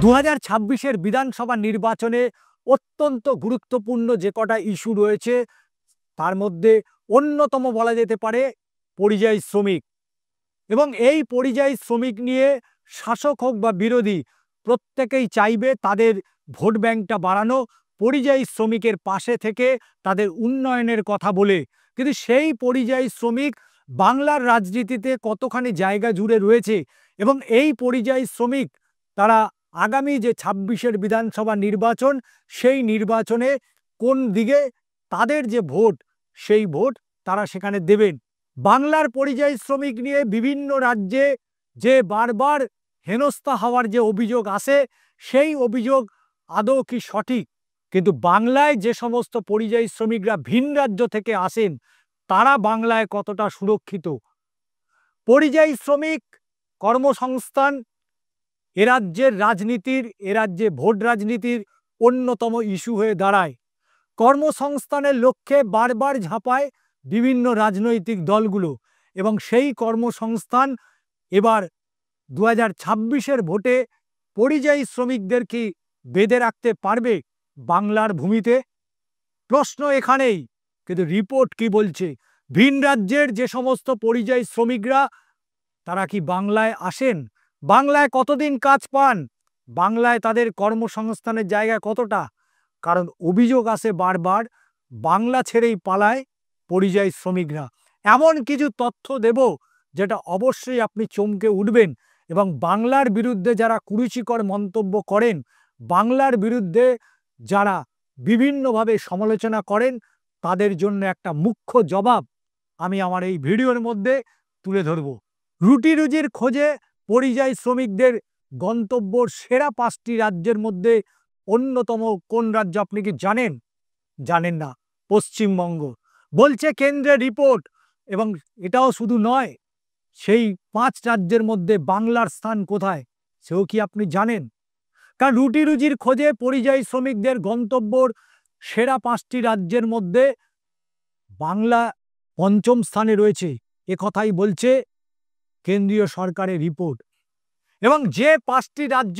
2026-এর বিধানসভা নির্বাচনে অত্যন্ত গুরুত্বপূর্ণ যে কটা ইস্যু রয়েছে তার মধ্যে অন্যতম বলা যেতে পারে পরিযায়ী শ্রমিক। এবং এই পরিযায়ী শ্রমিক নিয়ে শাসক হোক বা বিরোধী প্রত্যেকেই চাইবে তাদের ভোট ব্যাংকটা বাড়ানো, পরিযায়ী শ্রমিকের পাশে থেকে তাদের উন্নয়নের কথা বলে। কিন্তু সেই পরিযায়ী শ্রমিক বাংলার রাজনীতিতে কতখানি জায়গা জুড়ে রয়েছে এবং এই পরিযায়ী শ্রমিক তারা আগামী যে 26-এর বিধানসভা নির্বাচন, সেই নির্বাচনে কোন দিকে তাদের যে ভোট সেই ভোট তারা সেখানে দেবেন। বাংলার পরিযায়ী শ্রমিক নিয়ে বিভিন্ন রাজ্যে যে বারবার হেনস্থা হওয়ার যে অভিযোগ আসে, সেই অভিযোগ আদৌ কি সঠিক? কিন্তু বাংলায় যে সমস্ত পরিযায়ী শ্রমিকরা ভিন রাজ্য থেকে আসেন তারা বাংলায় কতটা সুরক্ষিত? পরিযায়ী শ্রমিক কর্মসংস্থান এ রাজ্যের রাজনীতির, এ রাজ্যে ভোট রাজনীতির অন্যতম ইস্যু হয়ে দাঁড়ায়। কর্মসংস্থানের লক্ষ্যে বারবার ঝাঁপায় বিভিন্ন রাজনৈতিক দলগুলো এবং সেই কর্মসংস্থান এবার 2026-এর ভোটে পরিযায়ী শ্রমিকদের কি বেঁধে রাখতে পারবে বাংলার ভূমিতে? প্রশ্ন এখানেই। কিন্তু রিপোর্ট কি বলছে? ভিন রাজ্যের যে সমস্ত পরিযায়ী শ্রমিকরা তারা কি বাংলায় আসেন? বাংলায় কতদিন কাজ পান? বাংলায় তাদের কর্মসংস্থানের জায়গা কতটা? কারণ অভিযোগ আসে বারবার বাংলা ছেড়েই পালায় পরিযায়ী শ্রমিকরা। এমন কিছু তথ্য দেব যেটা অবশ্যই আপনি চমকে উঠবেন এবং বাংলার বিরুদ্ধে যারা কুরুচিকর মন্তব্য করেন, বাংলার বিরুদ্ধে যারা বিভিন্নভাবে সমালোচনা করেন, তাদের জন্য একটা মুখ্য জবাব আমি আমার এই ভিডিওর মধ্যে তুলে ধরব। রুটি রুজির খোঁজে পরিযায়ী শ্রমিকদের গন্তব্যর সেরা 5টি রাজ্যের মধ্যে অন্যতম কোন রাজ্য আপনি কি জানেন? জানেন না? পশ্চিমবঙ্গ। বলছে কেন্দ্রের রিপোর্ট। এবং এটাও শুধু নয়, সেই 5 রাজ্যের মধ্যে বাংলার স্থান কোথায় সেও কি আপনি জানেন? কারণ রুটি রুজির খোঁজে পরিযায়ী শ্রমিকদের গন্তব্যর সেরা 5টি রাজ্যের মধ্যে বাংলা 5ম স্থানে রয়েছে, এ কথাই বলছে কেন্দ্রীয় সরকারের রিপোর্ট। এবং যে 5টি রাজ্য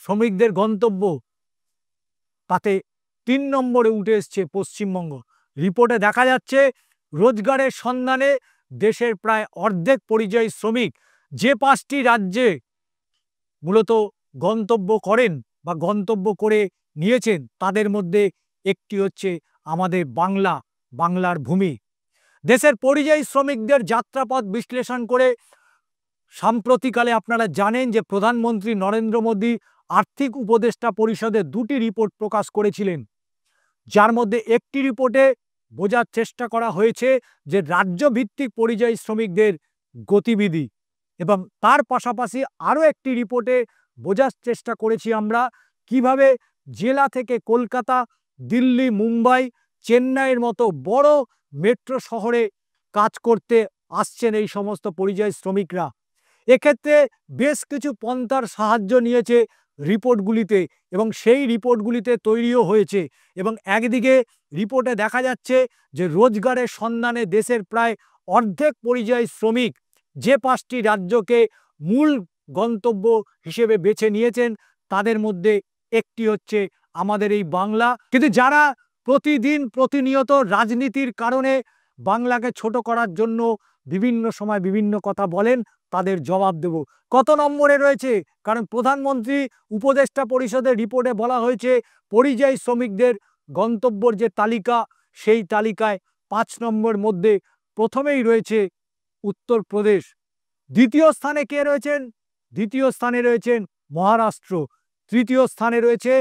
শ্রমিকদের গন্তব্য তাতে 3 নম্বরে উঠে এসছে পশ্চিমবঙ্গ। রিপোর্টে দেখা যাচ্ছে রোজগারের সন্ধানে দেশের প্রায় অর্ধেক পরিযায়ী শ্রমিক যে 5টি রাজ্যে মূলত গন্তব্য করেন বা গন্তব্য করে নিয়েছেন তাদের মধ্যে একটি হচ্ছে আমাদের বাংলা, বাংলার ভূমি। দেশের পরিযায়ী শ্রমিকদের যাত্রাপথ বিশ্লেষণ করে সাম্প্রতিককালে আপনারা জানেন যে প্রধানমন্ত্রী নরেন্দ্র মোদী আর্থিক উপদেষ্টা পরিষদে 2টি রিপোর্ট প্রকাশ করেছিলেন, যার মধ্যে একটি রিপোর্টে বোঝার চেষ্টা করা হয়েছে যে রাজ্যভিত্তিক পরিযায়ী শ্রমিকদের গতিবিধি, এবং তার পাশাপাশি আরও একটি রিপোর্টে বোঝার চেষ্টা করেছি আমরা কিভাবে জেলা থেকে কলকাতা, দিল্লি, মুম্বাই, চেন্নাইয়ের মতো বড় মেট্রো শহরে কাজ করতে আসছেন এই সমস্ত পরিযায়ী শ্রমিকরা। এক্ষেত্রে বেশ কিছু পন্থার সাহায্য নিয়েছে রিপোর্টগুলিতে এবং সেই রিপোর্টগুলিতে তৈরিও হয়েছে। এবং একদিকে রিপোর্টে দেখা যাচ্ছে যে রোজগারের সন্ধানে দেশের প্রায় অর্ধেক পরিযায়ী শ্রমিক যে 5টি রাজ্যকে মূল গন্তব্য হিসেবে বেছে নিয়েছেন তাদের মধ্যে একটি হচ্ছে আমাদের এই বাংলা। কিন্তু যারা প্রতিদিন প্রতিনিয়ত রাজনীতির কারণে বাংলাকে ছোট করার জন্য বিভিন্ন সময় বিভিন্ন কথা বলেন, তাদের জবাব দেব। কত নম্বরে রয়েছে? কারণ প্রধানমন্ত্রী উপদেষ্টা পরিষদের রিপোর্টে বলা হয়েছে পরিযায়ী শ্রমিকদের গন্তব্যর যে তালিকা, সেই তালিকায় 5 নম্বর মধ্যে প্রথমেই রয়েছে উত্তরপ্রদেশ। দ্বিতীয় স্থানে কে রয়েছেন? দ্বিতীয় স্থানে রয়েছেন মহারাষ্ট্র। তৃতীয় স্থানে রয়েছে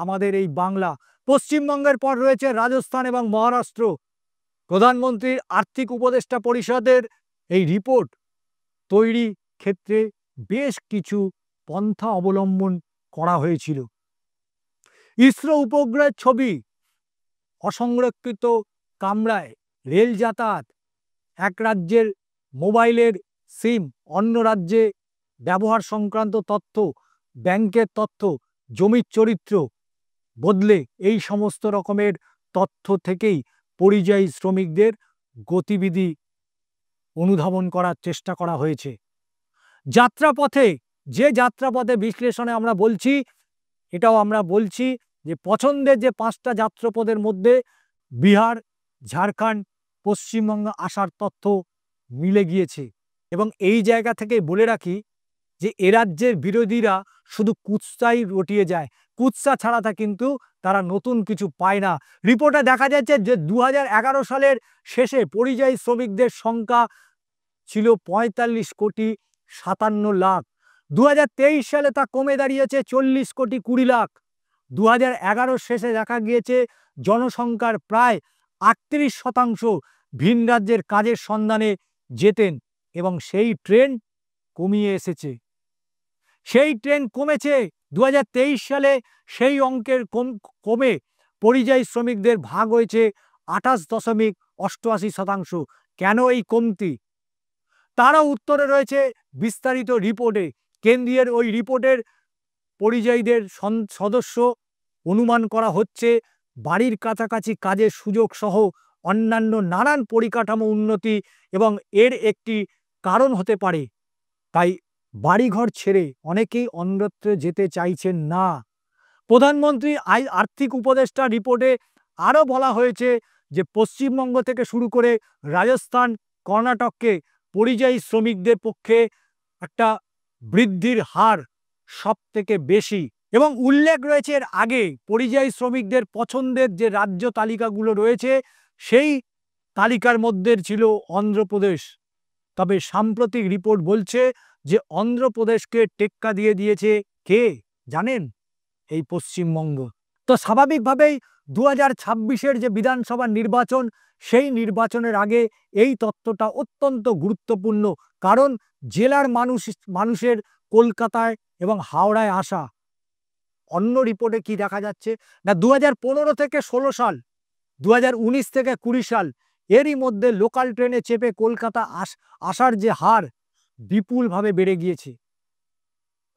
আমাদের এই বাংলা। পশ্চিমবঙ্গের পর রয়েছে রাজস্থান এবং মহারাষ্ট্র। প্রধানমন্ত্রীর আর্থিক উপদেষ্টা পরিষদের এই রিপোর্ট তৈরি ক্ষেত্রে বেশ কিছু পন্থা অবলম্বন করা হয়েছিল। ইসরো উপগ্রহের ছবি, অসংরক্ষিত কামরায় রেল যাতায়াত, এক রাজ্যের মোবাইলের সিম অন্য রাজ্যে ব্যবহার সংক্রান্ত তথ্য, ব্যাংকের তথ্য, জমির চরিত্র বদলে এই সমস্ত রকমের তথ্য থেকেই পরিযায়ী শ্রমিকদের গতিবিধি অনুধাবন করার চেষ্টা করা হয়েছে। যাত্রাপথে যে যাত্রাপথে বিশ্লেষণে আমরা বলছি, এটাও আমরা বলছি যে পছন্দের যে 5টা যাত্রাপথের মধ্যে বিহার, ঝাড়খণ্ড, পশ্চিমবঙ্গ আসার তথ্য মিলে গিয়েছে। এবং এই জায়গা থেকে বলে রাখি যে এ রাজ্যের বিরোধীরা শুধু কুৎসাই রটিয়ে যায়, কুৎসা ছাড়া তা কিন্তু তারা নতুন কিছু পায় না। রিপোর্টে দেখা যাচ্ছে যে 2011 সালের শেষে পরিযায়ী শ্রমিকদের সংখ্যা ছিল 45,57,00,000। 2023 সালে তা কমে দাঁড়িয়েছে 40,20,00,000। 2011 শেষে দেখা গিয়েছে জনসংখ্যার প্রায় 38% ভিন রাজ্যের কাজের সন্ধানে যেতেন এবং সেই ট্রেন্ড কমিয়ে এসেছে। সেই ট্রেন্ড কমেছে। 2023 সালে সেই অঙ্কের কমে পরিযায়ী শ্রমিকদের ভাগ হয়েছে 28.88%। কেন এই কমতি? তারও উত্তরে রয়েছে বিস্তারিত রিপোর্টে। কেন্দ্রীয় ওই রিপোর্টের পরিযায়ীদের সদস্য অনুমান করা হচ্ছে বাড়ির কাছাকাছি কাজের সুযোগ সহ অন্যান্য নানান পরিকাঠামো উন্নতি এবং এর একটি কারণ হতে পারে। তাই বাড়িঘর ছেড়ে অনেকেই অন্যত্র যেতে চাইছেন না। প্রধানমন্ত্রী আর্থিক উপদেষ্টা রিপোর্টে আরও বলা হয়েছে যে পশ্চিমবঙ্গ থেকে শুরু করে রাজস্থান, কর্ণাটককে পরিযায়ী শ্রমিকদের পক্ষে একটা বৃদ্ধির হার সবথেকে বেশি। এবং উল্লেখ রয়েছে এর আগে পরিযায়ী শ্রমিকদের পছন্দের যে রাজ্য তালিকাগুলো রয়েছে সেই তালিকার মধ্যে ছিল অন্ধ্রপ্রদেশ। তবে সাম্প্রতিক রিপোর্ট বলছে যে অন্ধ্রপ্রদেশকে টেক্কা দিয়ে দিয়েছে কে জানেন? এই পশ্চিমবঙ্গ। তো স্বাভাবিকভাবেই 2026-এর যে বিধানসভা নির্বাচন, সেই নির্বাচনের আগে এই তথ্যটা অত্যন্ত গুরুত্বপূর্ণ। কারণ জেলার মানুষের কলকাতায় এবং হাওড়ায় আসা। অন্য রিপোর্টে কি দেখা যাচ্ছে না, 2015 থেকে 16 সাল, 2019 থেকে 20 সাল এরই মধ্যে লোকাল ট্রেনে চেপে কলকাতা আসার যে হার বিপুলভাবে বেড়ে গিয়েছে।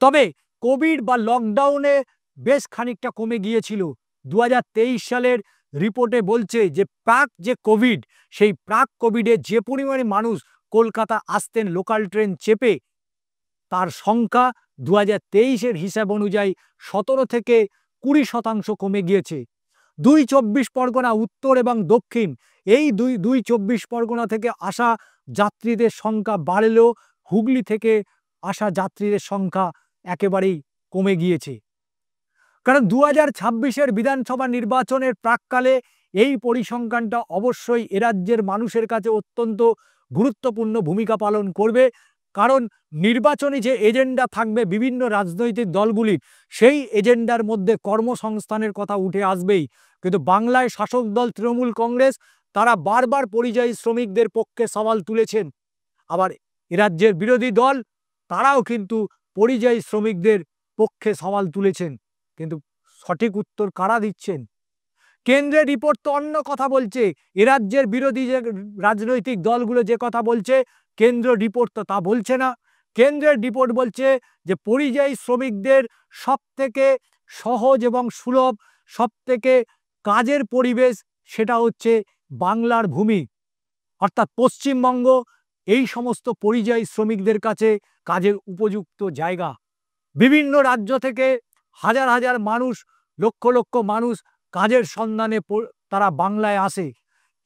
তবে কোভিড বা লকডাউনে বেশ খানিকটা কমে গিয়েছিল। 2023 সালের রিপোর্টে বলছে যে সেই প্রাক কোভিডে যে পরিমাণে মানুষ কলকাতা আসতেন লোকাল ট্রেন চেপে, তার সংখ্যা 2023-এর হিসাব অনুযায়ী 17 থেকে 20% কমে গিয়েছে। 24 পরগনা উত্তর এবং দক্ষিণ, এই 24 পরগনা থেকে আসা যাত্রীদের সংখ্যা বাড়লেও হুগলি থেকে আসা যাত্রীদের সংখ্যা একেবারেই কমে গিয়েছে। কারণ 2026-এর বিধানসভা নির্বাচনের প্রাককালে এই পরিসংখ্যানটা অবশ্যই এ রাজ্যের মানুষের কাছে অত্যন্ত গুরুত্বপূর্ণ ভূমিকা পালন করবে। কারণ নির্বাচনী যে এজেন্ডা থাকবে বিভিন্ন রাজনৈতিক দলগুলির, সেই এজেন্ডার মধ্যে কর্মসংস্থানের কথা উঠে আসবেই। কিন্তু বাংলায় শাসক দল তৃণমূল কংগ্রেস তারা বারবার পরিযায়ী শ্রমিকদের পক্ষে সওয়াল তুলেছেন। আবার এ রাজ্যের বিরোধী দল তারাও কিন্তু পরিযায়ী শ্রমিকদের পক্ষে সওয়াল তুলেছেন। কিন্তু সঠিক উত্তর কারা দিচ্ছেন? কেন্দ্রের রিপোর্ট তো অন্য কথা বলছে। এ রাজ্যের বিরোধী যে রাজনৈতিক দলগুলো যে কথা বলছে, কেন্দ্র রিপোর্ট তো তা বলছে না। কেন্দ্রের রিপোর্ট বলছে যে পরিযায়ী শ্রমিকদের সবথেকে সহজ এবং সুলভ, সবথেকে কাজের পরিবেশ সেটা হচ্ছে বাংলার ভূমি, অর্থাৎ পশ্চিমবঙ্গ এই সমস্ত পরিযায়ী শ্রমিকদের কাছে কাজের উপযুক্ত জায়গা। বিভিন্ন রাজ্য থেকে হাজার হাজার মানুষ, লক্ষ লক্ষ মানুষ কাজের সন্ধানে তারা বাংলায় আসে।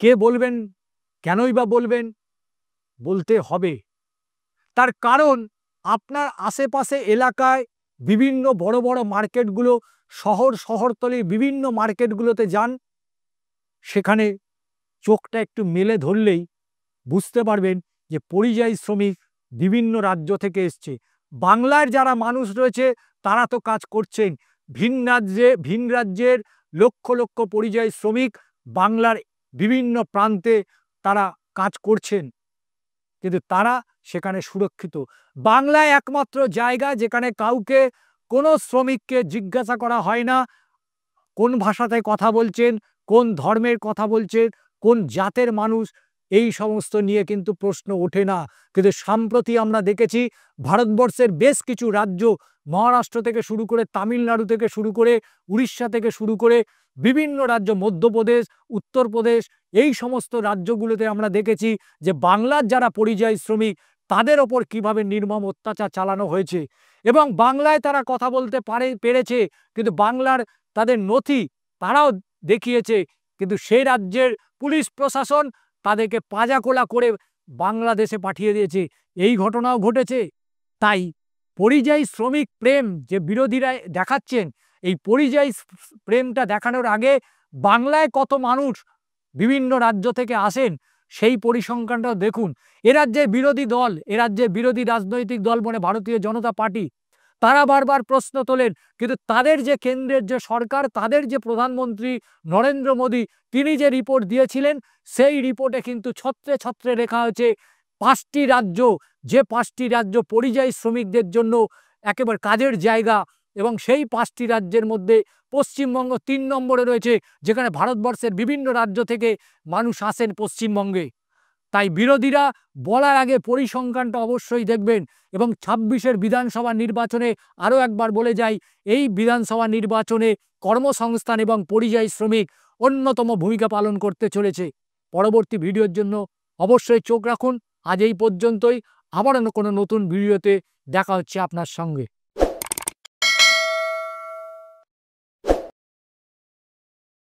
কে বলবেন, কেনই বা বলবেন? বলতে হবে। তার কারণ আপনার আশেপাশে এলাকায় বিভিন্ন বড় বড় মার্কেটগুলো, শহরতলির বিভিন্ন মার্কেটগুলোতে যান, সেখানে চোখটা একটু মেলে ধরলেই বুঝতে পারবেন যে পরিযায়ী শ্রমিক বিভিন্ন রাজ্য থেকে এসছে। বাংলার যারা মানুষ রয়েছে তারা তো কাজ করছেন, ভিন রাজ্যের লক্ষ লক্ষ পরিযায়ী শ্রমিক বাংলার বিভিন্ন প্রান্তে তারা কাজ করছেন, কিন্তু তারা সেখানে সুরক্ষিত। বাংলায় একমাত্র জায়গা যেখানে কাউকে, কোনো শ্রমিককে জিজ্ঞাসা করা হয় না কোন ভাষাতে কথা বলছেন, কোন ধর্মের কথা বলছেন, কোন জাতের মানুষ, এই সমস্ত নিয়ে কিন্তু প্রশ্ন ওঠে না। কিন্তু সম্প্রতি আমরা দেখেছি ভারতবর্ষের বেশ কিছু রাজ্য, মহারাষ্ট্র থেকে শুরু করে, তামিলনাড়ু থেকে শুরু করে, উড়িষ্যা থেকে শুরু করে বিভিন্ন রাজ্য, মধ্যপ্রদেশ, উত্তরপ্রদেশ, এই সমস্ত রাজ্যগুলোতে আমরা দেখেছি যে বাংলার যারা পরিযায়ী শ্রমিক তাদের ওপর কিভাবে নির্মম অত্যাচার চালানো হয়েছে। এবং বাংলায় তারা কথা বলতে পেরেছে, কিন্তু বাংলার তাদের নথি তারাও দেখিয়েছে, কিন্তু সেই রাজ্যের পুলিশ প্রশাসন তাদেরকে পাঁজাকোলা করে বাংলাদেশে পাঠিয়ে দিয়েছে। এই ঘটনাও ঘটেছে। তাই পরিযায়ী শ্রমিক প্রেম যে বিরোধীরা দেখাচ্ছেন, এই পরিযায়ী প্রেমটা দেখানোর আগে বাংলায় কত মানুষ বিভিন্ন রাজ্য থেকে আসেন সেই পরিসংখ্যানটাও দেখুন। এ রাজ্যের বিরোধী দল, এ রাজ্যের বিরোধী রাজনৈতিক দল মানে ভারতীয় জনতা পার্টি, তারা বারবার প্রশ্ন তোলেন, কিন্তু তাদের যে কেন্দ্রের যে সরকার, তাদের যে প্রধানমন্ত্রী নরেন্দ্র মোদী, তিনি যে রিপোর্ট দিয়েছিলেন, সেই রিপোর্টে কিন্তু ছত্রে ছত্রে লেখা হয়েছে 5টি রাজ্য, যে 5টি রাজ্য পরিযায়ী শ্রমিকদের জন্য একেবারে কাজের জায়গা, এবং সেই 5টি রাজ্যের মধ্যে পশ্চিমবঙ্গ 3 নম্বরে রয়েছে, যেখানে ভারতবর্ষের বিভিন্ন রাজ্য থেকে মানুষ আসেন পশ্চিমবঙ্গে। তাই বিরোধীরা বলার আগে পরিসংখ্যানটা অবশ্যই দেখবেন। এবং 26-এর বিধানসভা নির্বাচনে আরও একবার বলে যাই, এই বিধানসভা নির্বাচনে কর্মসংস্থান এবং পরিযায়ী শ্রমিক অন্যতম ভূমিকা পালন করতে চলেছে। পরবর্তী ভিডিওর জন্য অবশ্যই চোখ রাখুন। আজ এই পর্যন্তই, আবার কোনো নতুন ভিডিওতে দেখা হচ্ছে আপনার সঙ্গে।